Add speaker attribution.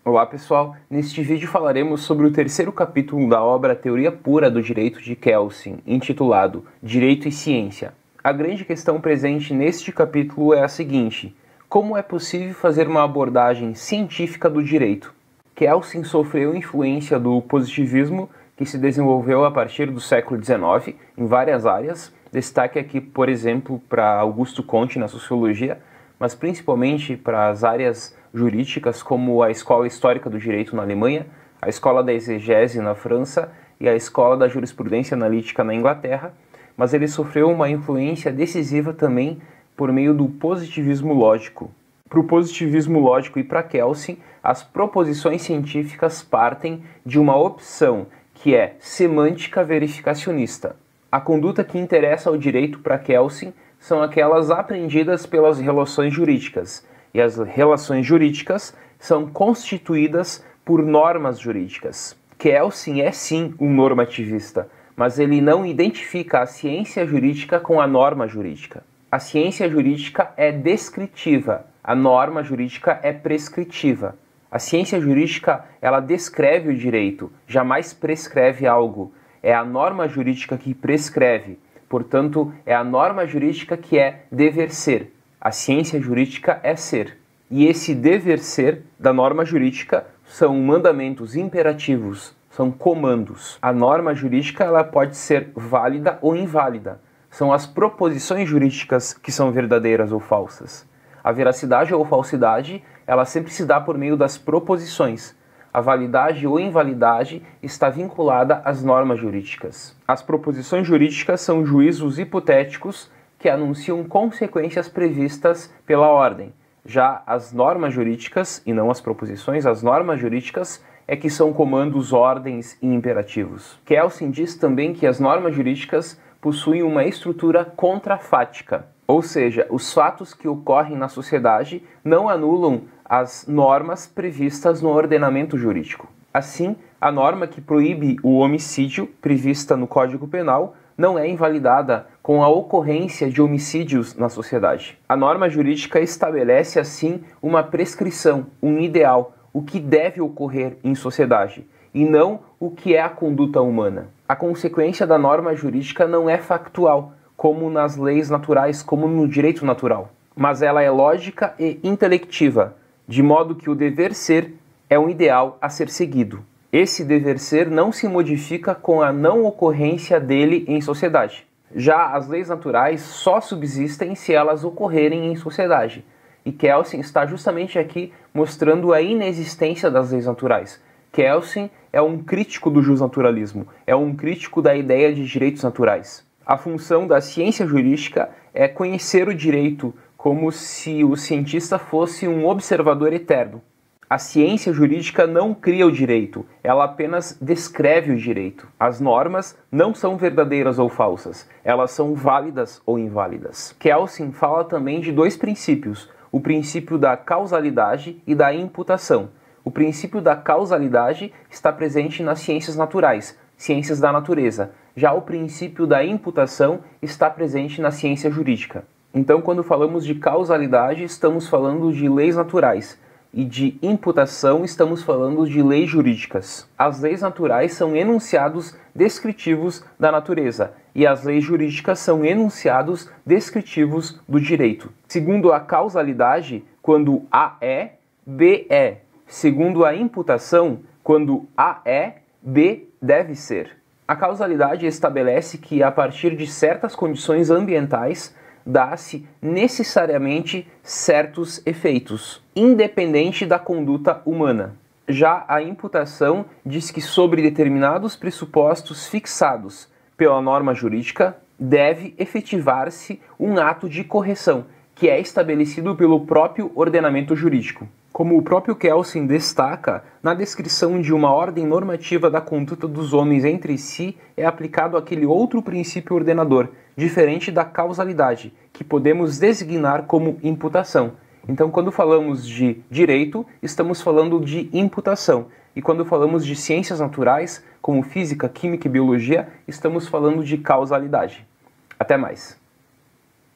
Speaker 1: Olá pessoal, neste vídeo falaremos sobre o terceiro capítulo da obra Teoria Pura do Direito de Kelsen, intitulado Direito e Ciência. A grande questão presente neste capítulo é a seguinte: como é possível fazer uma abordagem científica do direito? Kelsen sofreu influência do positivismo, que se desenvolveu a partir do século XIX em várias áreas. Destaque aqui, por exemplo, para Augusto Comte na sociologia, mas principalmente para as áreas jurídicas, como a Escola Histórica do Direito na Alemanha, a Escola da Exegese na França e a Escola da Jurisprudência Analítica na Inglaterra, mas ele sofreu uma influência decisiva também por meio do positivismo lógico. Para o positivismo lógico e para Kelsen, as proposições científicas partem de uma opção que é semântica verificacionista. A conduta que interessa ao direito para Kelsen são aquelas aprendidas pelas relações jurídicas, e as relações jurídicas são constituídas por normas jurídicas. Kelsen é sim um normativista, mas ele não identifica a ciência jurídica com a norma jurídica. A ciência jurídica é descritiva, a norma jurídica é prescritiva. A ciência jurídica, ela descreve o direito, jamais prescreve algo. É a norma jurídica que prescreve, portanto, é a norma jurídica que é dever ser. A ciência jurídica é ser. E esse dever ser da norma jurídica são mandamentos imperativos, são comandos. A norma jurídica ela pode ser válida ou inválida. São as proposições jurídicas que são verdadeiras ou falsas. A veracidade ou falsidade, ela sempre se dá por meio das proposições. A validade ou invalidade está vinculada às normas jurídicas. As proposições jurídicas são juízos hipotéticos que anunciam consequências previstas pela ordem. Já as normas jurídicas, e não as proposições, as normas jurídicas é que são comandos, ordens e imperativos. Kelsen diz também que as normas jurídicas possuem uma estrutura contrafática, ou seja, os fatos que ocorrem na sociedade não anulam as normas previstas no ordenamento jurídico. Assim, a norma que proíbe o homicídio, prevista no Código Penal, não é invalidada com a ocorrência de homicídios na sociedade. A norma jurídica estabelece, assim, uma prescrição, um ideal, o que deve ocorrer em sociedade, e não o que é a conduta humana. A consequência da norma jurídica não é factual, como nas leis naturais, como no direito natural, mas ela é lógica e intelectiva, de modo que o dever ser é um ideal a ser seguido. Esse dever ser não se modifica com a não ocorrência dele em sociedade. Já as leis naturais só subsistem se elas ocorrerem em sociedade. E Kelsen está justamente aqui mostrando a inexistência das leis naturais. Kelsen é um crítico do justnaturalismo, é um crítico da ideia de direitos naturais. A função da ciência jurídica é conhecer o direito como se o cientista fosse um observador eterno. A ciência jurídica não cria o direito, ela apenas descreve o direito. As normas não são verdadeiras ou falsas, elas são válidas ou inválidas. Kelsen fala também de dois princípios, o princípio da causalidade e da imputação. O princípio da causalidade está presente nas ciências naturais, ciências da natureza. Já o princípio da imputação está presente na ciência jurídica. Então, quando falamos de causalidade, estamos falando de leis naturais. E de imputação, estamos falando de leis jurídicas. As leis naturais são enunciados descritivos da natureza, e as leis jurídicas são enunciados descritivos do direito. Segundo a causalidade, quando A é, B é. Segundo a imputação, quando A é, B deve ser. A causalidade estabelece que, a partir de certas condições ambientais, dá-se necessariamente certos efeitos, independente da conduta humana. Já a imputação diz que, sobre determinados pressupostos fixados pela norma jurídica, deve efetivar-se um ato de correção, que é estabelecido pelo próprio ordenamento jurídico. Como o próprio Kelsen destaca, na descrição de uma ordem normativa da conduta dos homens entre si é aplicado aquele outro princípio ordenador, diferente da causalidade, que podemos designar como imputação. Então, quando falamos de direito, estamos falando de imputação. E quando falamos de ciências naturais, como física, química e biologia, estamos falando de causalidade. Até mais!